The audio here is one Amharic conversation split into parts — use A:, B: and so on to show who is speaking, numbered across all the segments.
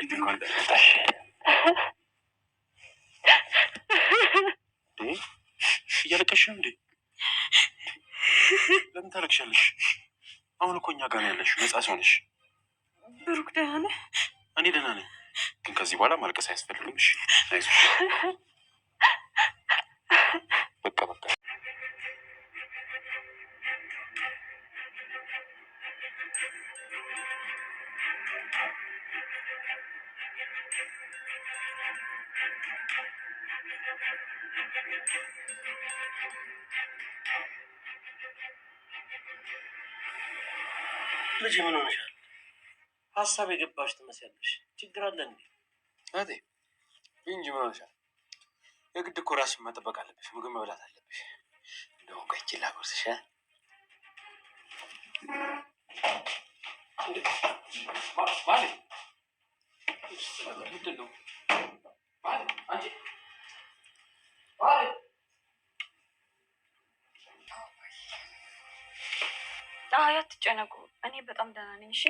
A: እንኳን ተፈታሽ። እያለቀሽ ነው እንዴ? ለምን ታለቅሻለሽ? አሁን እኮ እኛ ጋር ነው ያለሽ፣ ነጻ ሰው ነሽ።
B: ብሩክ ደህና ነህ?
A: እኔ ደህና ነኝ፣ ግን ከዚህ በኋላ ማልቀስ አያስፈልግም። እሺ አይዞሽ። በቃ
C: ልጅ ምን ሆነሻል? ሀሳብ የገባሽ ትመስያለሽ። ችግር አለ እንዴ?
A: እህቴ እንጂ ምን ሆነሻል? የግድ እኮ ራስሽን መጠበቅ አለብሽ። ምግብ መብላት አለብሽ። እንደውም ቆይቼ ላጎርስሽ። ምንድን ነው አንቺ?
B: አትጨነቁ፣ እኔ በጣም ደህና ነኝ። እሺ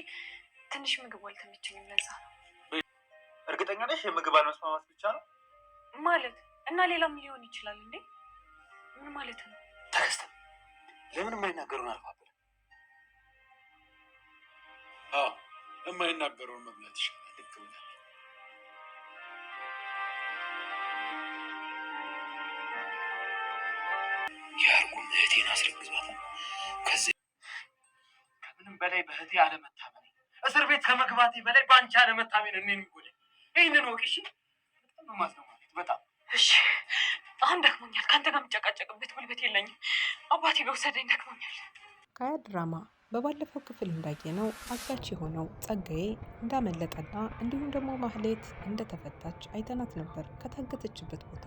B: ትንሽ ምግብ አልተመቸኝም፣ ለዛ ነው።
A: እርግጠኛ ነሽ? የምግብ አለመስማማት ብቻ ነው
B: ማለት? እና ሌላም ሊሆን ይችላል እንዴ? ምን ማለት ነው?
A: ተከስተ ለምን የማይናገሩን አልፋበል?
D: የማይናገረውን መብላት ይሻላል። ልክ ብለህ
A: የአርጉም እህቴን አስረግዟት። ከዚህ
C: ከምንም በላይ በእህቴ አለመታመን፣ እስር ቤት ከመግባቴ በላይ በአንቺ አለመታመን እኔን የሚጎዳኝ ይህንን ወቅ። እሺ በጣም ማዝነው ማለት በጣም
B: እሺ። አሁን ደክሞኛል። ከአንተ ጋር የምጨቃጨቅበት ጉልበት የለኝም። አባቴ በውሰደኝ፣ ደክሞኛል።
E: ከአያት ድራማ በባለፈው ክፍል እንዳየነው አጋች የሆነው ጸጋዬ እንዳመለጠና እንዲሁም ደግሞ ማህሌት እንደተፈታች አይተናት ነበር። ከታገተችበት ቦታ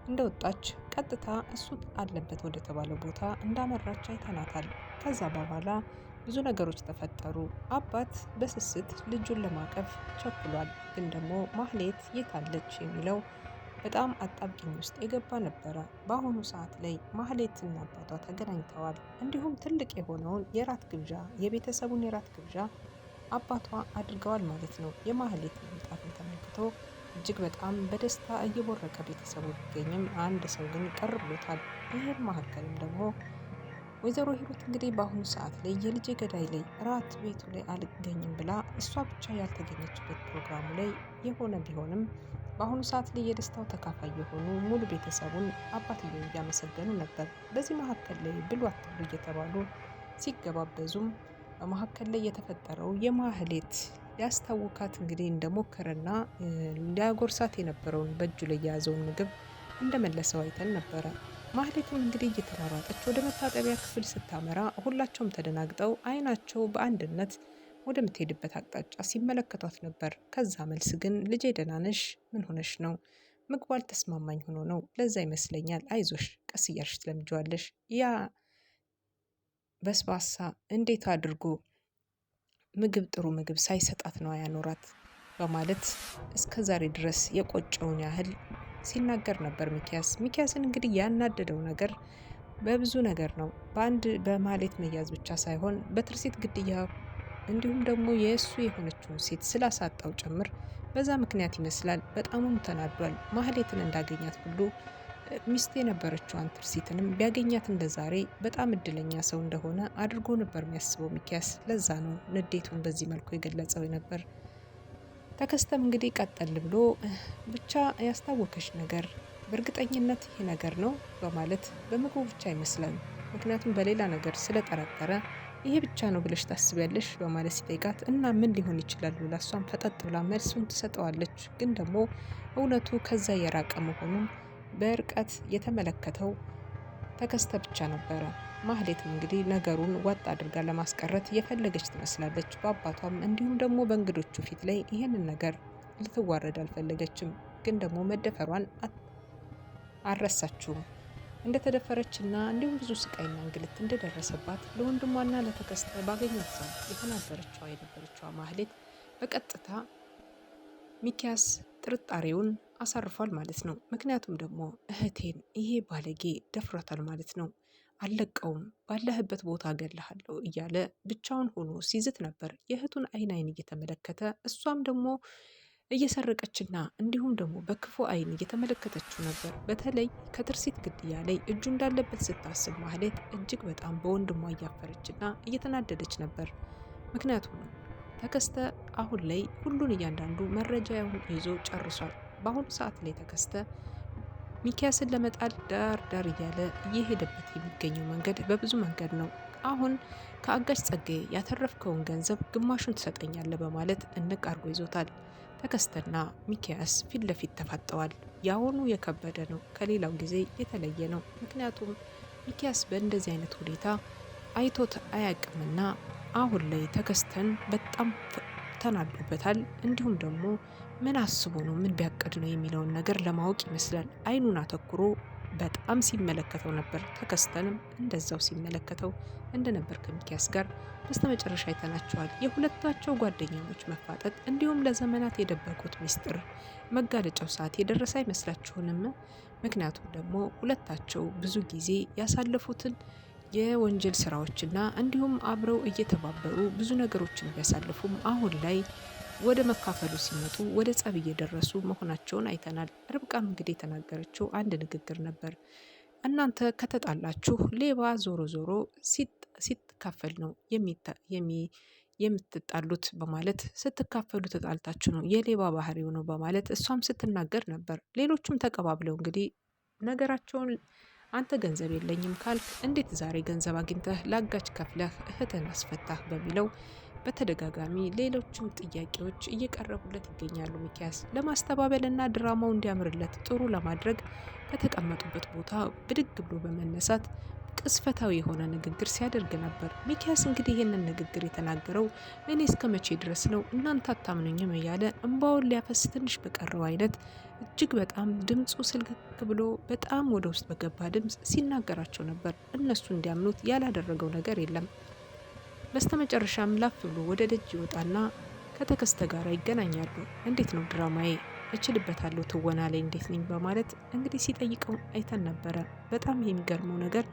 E: እንደወጣች ቀጥታ እሱ አለበት ወደ ተባለው ቦታ እንዳመራች አይተናታል። ከዛ በኋላ ብዙ ነገሮች ተፈጠሩ። አባት በስስት ልጁን ለማቀፍ ቸኩሏል። ግን ደግሞ ማህሌት የታለች የሚለው በጣም አጣብቂኝ ውስጥ የገባ ነበረ። በአሁኑ ሰዓት ላይ ማህሌትና አባቷ ተገናኝተዋል። እንዲሁም ትልቅ የሆነውን የራት ግብዣ፣ የቤተሰቡን የራት ግብዣ አባቷ አድርገዋል ማለት ነው። የማህሌት መምጣትን ተመልክቶ እጅግ በጣም በደስታ እየቦረቀ ቤተሰቡ ቢገኝም አንድ ሰው ግን ቅር ብሎታል። ይህን መካከልም ደግሞ ወይዘሮ ሂሩት እንግዲህ በአሁኑ ሰዓት ላይ የልጄ ገዳይ ላይ ራት ቤቱ ላይ አልገኝም ብላ እሷ ብቻ ያልተገኘችበት ፕሮግራሙ ላይ የሆነ ቢሆንም በአሁኑ ሰዓት ላይ የደስታው ተካፋይ የሆኑ ሙሉ ቤተሰቡን አባትየው እያመሰገኑ ነበር። በዚህ መካከል ላይ ብሉ አትብሉ እየተባሉ ሲገባበዙም በመካከል ላይ የተፈጠረው የማህሌት ሊያስታውካት እንግዲህ እንደሞከረና ሊያጎርሳት የነበረውን በእጁ ላይ የያዘውን ምግብ እንደመለሰው አይተን ነበረ። ማህሌትም እንግዲህ እየተሯሯጠች ወደ መታጠቢያ ክፍል ስታመራ ሁላቸውም ተደናግጠው አይናቸው በአንድነት ወደምትሄድበት አቅጣጫ ሲመለከቷት ነበር። ከዛ መልስ ግን ልጄ ደህና ነሽ? ምን ሆነሽ ነው? ምግቡ አልተስማማኝ ሆኖ ነው፣ ለዛ ይመስለኛል። አይዞሽ፣ ቀስ እያልሽ ትለምጂዋለሽ። ያ በስባሳ እንዴት አድርጎ ምግብ ጥሩ ምግብ ሳይሰጣት ነው ያኖራት በማለት እስከ ዛሬ ድረስ የቆጨውን ያህል ሲናገር ነበር ሚኪያስ። ሚኪያስን እንግዲህ ያናደደው ነገር በብዙ ነገር ነው። በአንድ በማህሌት መያዝ ብቻ ሳይሆን በትርሲት ግድያ እንዲሁም ደግሞ የእሱ የሆነችውን ሴት ስላሳጣው ጭምር በዛ ምክንያት ይመስላል በጣሙም ተናዷል። ማህሌትን እንዳገኛት ሁሉ ሚስት የነበረችዋን ትርሲትንም ቢያገኛት እንደዛሬ በጣም እድለኛ ሰው እንደሆነ አድርጎ ነበር የሚያስበው ሚኪያስ። ለዛ ነው ንዴቱን በዚህ መልኩ የገለጸው ነበር። ተከስተም እንግዲህ ቀጠል ብሎ ብቻ ያስታወከሽ ነገር በእርግጠኝነት ይሄ ነገር ነው በማለት በምግቡ ብቻ ይመስላል፣ ምክንያቱም በሌላ ነገር ስለጠረጠረ ይሄ ብቻ ነው ብለሽ ታስቢያለሽ በማለት ሲጠይቃት እና ምን ሊሆን ይችላል ብላ እሷም ፈጠጥ ብላ መልሱን ትሰጠዋለች። ግን ደግሞ እውነቱ ከዛ የራቀ መሆኑን በርቀት የተመለከተው ተከስተ ብቻ ነበረ። ማህሌትም እንግዲህ ነገሩን ዋጥ አድርጋ ለማስቀረት የፈለገች ትመስላለች። በአባቷም እንዲሁም ደግሞ በእንግዶቹ ፊት ላይ ይህንን ነገር ልትዋረድ አልፈለገችም። ግን ደግሞ መደፈሯን አልረሳችውም። እንደተደፈረችና እንዲሁም ብዙ ስቃይና እንግልት እንደደረሰባት ለወንድሟና ለተከስተ ባገኘት ሰው የተናገረችዋ የነበረችዋ ማህሌት በቀጥታ ሚኪያስ ጥርጣሬውን አሳርፏል ማለት ነው። ምክንያቱም ደግሞ እህቴን ይሄ ባለጌ ደፍሯታል ማለት ነው፣ አልለቀውም፣ ባለህበት ቦታ እገልሃለሁ እያለ ብቻውን ሆኖ ሲዝት ነበር። የእህቱን አይን እየተመለከተ እሷም ደግሞ እየሰረቀችና እንዲሁም ደግሞ በክፉ ዓይን እየተመለከተችው ነበር። በተለይ ከትርሲት ግድያ ላይ እጁ እንዳለበት ስታስብ ማህሌት እጅግ በጣም በወንድሟ እያፈረችና እየተናደደች ነበር። ምክንያቱም ተከስተ አሁን ላይ ሁሉን እያንዳንዱ መረጃውን ይዞ ጨርሷል። በአሁኑ ሰዓት ላይ ተከስተ ሚኪያስን ለመጣል ዳር ዳር እያለ እየሄደበት የሚገኘው መንገድ በብዙ መንገድ ነው። አሁን ከአጋች ጸጋዬ ያተረፍከውን ገንዘብ ግማሹን ትሰጠኛለህ በማለት እንቅ አርጎ ይዞታል። ተከስተና ሚኪያስ ፊት ለፊት ተፋጠዋል። ያሁኑ የከበደ ነው፣ ከሌላው ጊዜ የተለየ ነው። ምክንያቱም ሚኪያስ በእንደዚህ አይነት ሁኔታ አይቶት አያቅምና አሁን ላይ ተከስተን በጣም ተናዶበታል። እንዲሁም ደግሞ ምን አስቦ ነው ምን ቢያቅድ ነው የሚለውን ነገር ለማወቅ ይመስላል አይኑን አተኩሮ በጣም ሲመለከተው ነበር። ተከስተንም እንደዛው ሲመለከተው እንደነበር ከሚኪያስ ጋር በስተመጨረሻ አይተናቸዋል። የሁለታቸው ጓደኛሞች መፋጠጥ እንዲሁም ለዘመናት የደበቁት ሚስጥር መጋለጫው ሰዓት የደረሰ አይመስላችሁንም? ምክንያቱም ደግሞ ሁለታቸው ብዙ ጊዜ ያሳለፉትን የወንጀል ስራዎችና እንዲሁም አብረው እየተባበሩ ብዙ ነገሮችን ቢያሳልፉም አሁን ላይ ወደ መካፈሉ ሲመጡ ወደ ጸብ እየደረሱ መሆናቸውን አይተናል። ርብቃም እንግዲህ የተናገረችው አንድ ንግግር ነበር። እናንተ ከተጣላችሁ ሌባ ዞሮ ዞሮ ሲካፈል ነው የምትጣሉት በማለት ስትካፈሉ ተጣልታችሁ ነው የሌባ ባህሪው ነው በማለት እሷም ስትናገር ነበር። ሌሎቹም ተቀባብለው እንግዲህ ነገራቸውን አንተ ገንዘብ የለኝም ካልክ እንዴት ዛሬ ገንዘብ አግኝተህ ላጋች ከፍለህ እህትን አስፈታህ በሚለው በተደጋጋሚ ሌሎችም ጥያቄዎች እየቀረቡለት ይገኛሉ። ሚኪያስ ለማስተባበልና ድራማው እንዲያምርለት ጥሩ ለማድረግ ከተቀመጡበት ቦታ ብድግ ብሎ በመነሳት ቅስፈታዊ የሆነ ንግግር ሲያደርግ ነበር። ሚኪያስ እንግዲህ ይህንን ንግግር የተናገረው እኔ እስከ መቼ ድረስ ነው እናንተ አታምኑኝም እያለ እንባውን ሊያፈስ ትንሽ በቀረው አይነት እጅግ በጣም ድምፁ ስልክክ ብሎ በጣም ወደ ውስጥ በገባ ድምፅ ሲናገራቸው ነበር። እነሱ እንዲያምኑት ያላደረገው ነገር የለም። በስተመጨረሻም ላፍ ብሎ ወደ ደጅ ይወጣና ከተከስተ ጋር ይገናኛሉ። እንዴት ነው ድራማዬ እችልበታለሁ ትወና ላይ እንዴት ነኝ በማለት እንግዲህ ሲጠይቀው አይተን ነበረ። በጣም የሚገርመው ነገር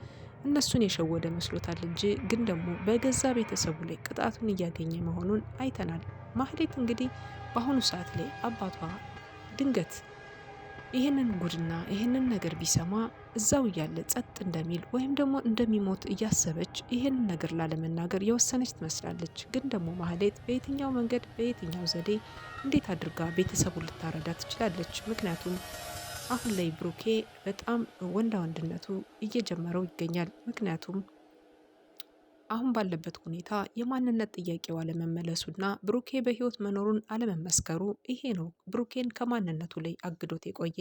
E: እነሱን የሸወደ መስሎታል እንጂ ግን ደግሞ በገዛ ቤተሰቡ ላይ ቅጣቱን እያገኘ መሆኑን አይተናል። ማህሌት እንግዲህ በአሁኑ ሰዓት ላይ አባቷ ድንገት ይህንን ጉድና ይህንን ነገር ቢሰማ እዛው እያለ ጸጥ እንደሚል ወይም ደግሞ እንደሚሞት እያሰበች ይህንን ነገር ላለመናገር የወሰነች ትመስላለች። ግን ደግሞ ማህሌት በየትኛው መንገድ በየትኛው ዘዴ እንዴት አድርጋ ቤተሰቡን ልታረዳ ትችላለች? ምክንያቱም አሁን ላይ ብሩኬ በጣም ወንዳ ወንድነቱ እየጀመረው ይገኛል። ምክንያቱም አሁን ባለበት ሁኔታ የማንነት ጥያቄው አለመመለሱና ብሩኬ በህይወት መኖሩን አለመመስከሩ ይሄ ነው ብሩኬን ከማንነቱ ላይ አግዶት የቆየ።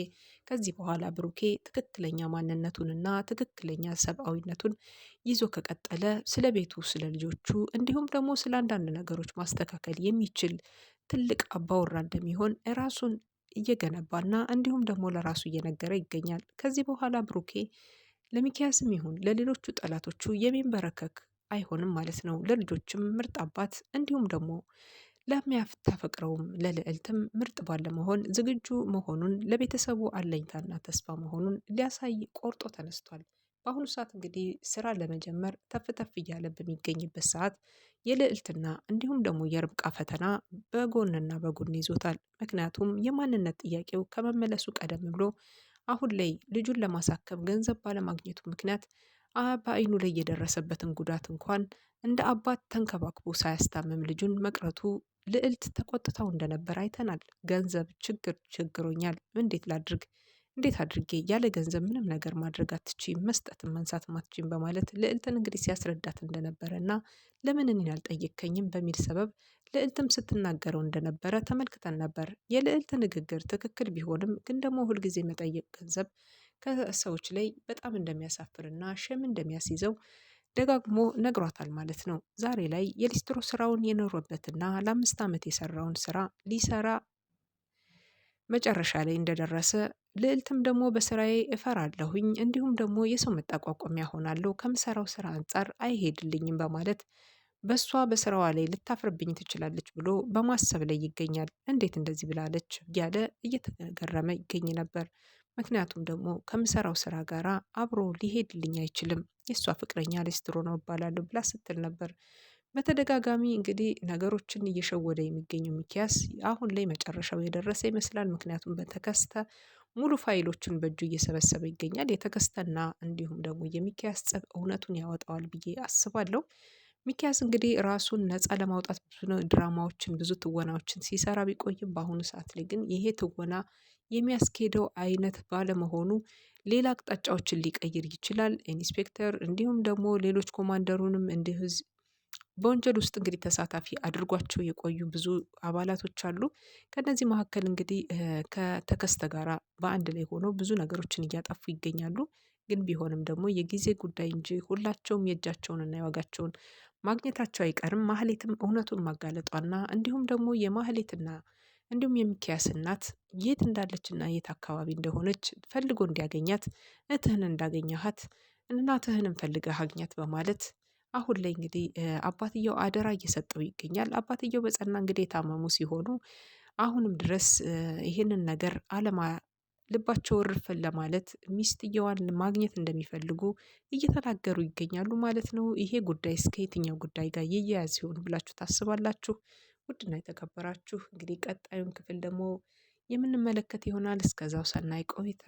E: ከዚህ በኋላ ብሩኬ ትክክለኛ ማንነቱንና ትክክለኛ ሰብአዊነቱን ይዞ ከቀጠለ ስለ ቤቱ፣ ስለ ልጆቹ እንዲሁም ደግሞ ስለ አንዳንድ ነገሮች ማስተካከል የሚችል ትልቅ አባወራ እንደሚሆን ራሱን እየገነባና እንዲሁም ደግሞ ለራሱ እየነገረ ይገኛል። ከዚህ በኋላ ብሩኬ ለሚኪያስም ይሁን ለሌሎቹ ጠላቶቹ የሚንበረከክ አይሆንም ማለት ነው። ለልጆችም ምርጥ አባት እንዲሁም ደግሞ ለሚያፈቅረውም ለልዕልትም ምርጥ ባል ለመሆን ዝግጁ መሆኑን ለቤተሰቡ አለኝታና ተስፋ መሆኑን ሊያሳይ ቆርጦ ተነስቷል። በአሁኑ ሰዓት እንግዲህ ስራ ለመጀመር ተፍ ተፍ እያለ በሚገኝበት ሰዓት የልዕልትና እንዲሁም ደግሞ የርብቃ ፈተና በጎንና በጎን ይዞታል። ምክንያቱም የማንነት ጥያቄው ከመመለሱ ቀደም ብሎ አሁን ላይ ልጁን ለማሳከም ገንዘብ ባለማግኘቱ ምክንያት በአይኑ ላይ የደረሰበትን ጉዳት እንኳን እንደ አባት ተንከባክቦ ሳያስታምም ልጁን መቅረቱ ልዕልት ተቆጥታው እንደነበር አይተናል። ገንዘብ ችግሮኛል፣ እንዴት ላድርግ፣ እንዴት አድርጌ ያለ ገንዘብ ምንም ነገር ማድረግ አትችይም፣ መስጠትን መንሳት አትችይም በማለት ልዕልትን እንግዲህ ሲያስረዳት እንደነበረ እና ለምን እኔን አልጠየከኝም በሚል ሰበብ ልዕልትም ስትናገረው እንደነበረ ተመልክተን ነበር። የልዕልት ንግግር ትክክል ቢሆንም ግን ደግሞ ሁልጊዜ መጠየቅ ገንዘብ ከሰዎች ላይ በጣም እንደሚያሳፍርና ሸም እንደሚያስይዘው ደጋግሞ ነግሯታል ማለት ነው። ዛሬ ላይ የሊስትሮ ስራውን የኖረበትና ለ5 ዓመት የሰራውን ስራ ሊሰራ መጨረሻ ላይ እንደደረሰ ልዕልትም ደግሞ በስራዬ እፈራለሁኝ እንዲሁም ደግሞ የሰው መጠቋቋሚያ ሆናለሁ ከምሰራው ስራ አንጻር አይሄድልኝም በማለት በሷ በስራዋ ላይ ልታፍርብኝ ትችላለች ብሎ በማሰብ ላይ ይገኛል። እንዴት እንደዚህ ብላለች እያለ እየተገረመ ይገኝ ነበር። ምክንያቱም ደግሞ ከምሰራው ስራ ጋር አብሮ ሊሄድልኝ አይችልም፣ የእሷ ፍቅረኛ ሊስትሮ ነው እባላለሁ ብላ ስትል ነበር። በተደጋጋሚ እንግዲህ ነገሮችን እየሸወደ የሚገኘው ሚኪያስ አሁን ላይ መጨረሻው የደረሰ ይመስላል። ምክንያቱም በተከስተ ሙሉ ፋይሎችን በእጁ እየሰበሰበ ይገኛል። የተከስተና እንዲሁም ደግሞ የሚኪያስ ጸብ እውነቱን ያወጣዋል ብዬ አስባለሁ። ሚኪያስ እንግዲህ ራሱን ነፃ ለማውጣት ብዙ ድራማዎችን ብዙ ትወናዎችን ሲሰራ ቢቆይም በአሁኑ ሰዓት ላይ ግን ይሄ ትወና የሚያስኬደው አይነት ባለመሆኑ ሌላ አቅጣጫዎችን ሊቀይር ይችላል። ኢንስፔክተር እንዲሁም ደግሞ ሌሎች ኮማንደሩንም እንዲሁ በወንጀል ውስጥ እንግዲህ ተሳታፊ አድርጓቸው የቆዩ ብዙ አባላቶች አሉ። ከነዚህ መካከል እንግዲህ ከተከስተ ጋራ በአንድ ላይ ሆነው ብዙ ነገሮችን እያጠፉ ይገኛሉ። ግን ቢሆንም ደግሞ የጊዜ ጉዳይ እንጂ ሁላቸውም የእጃቸውንና የዋጋቸውን ማግኘታቸው አይቀርም። ማህሌትም እውነቱን ማጋለጧና እንዲሁም ደግሞ የማህሌትና እንዲሁም የሚኪያስ እናት የት እንዳለችና የት አካባቢ እንደሆነች ፈልጎ እንዲያገኛት እህትህን እንዳገኘሃት እናትህንም ፈልገህ አግኛት በማለት አሁን ላይ እንግዲህ አባትየው አደራ እየሰጠው ይገኛል። አባትየው በጸና እንግዲህ የታመሙ ሲሆኑ አሁንም ድረስ ይህንን ነገር ልባቸው እርፍን ለማለት ሚስትየዋን ማግኘት እንደሚፈልጉ እየተናገሩ ይገኛሉ ማለት ነው። ይሄ ጉዳይ እስከ የትኛው ጉዳይ ጋር ይያያዝ ሲሆን ብላችሁ ታስባላችሁ? ውድና የተከበራችሁ እንግዲህ ቀጣዩን ክፍል ደግሞ የምንመለከት ይሆናል። እስከዛው ሰናይ ቆይታ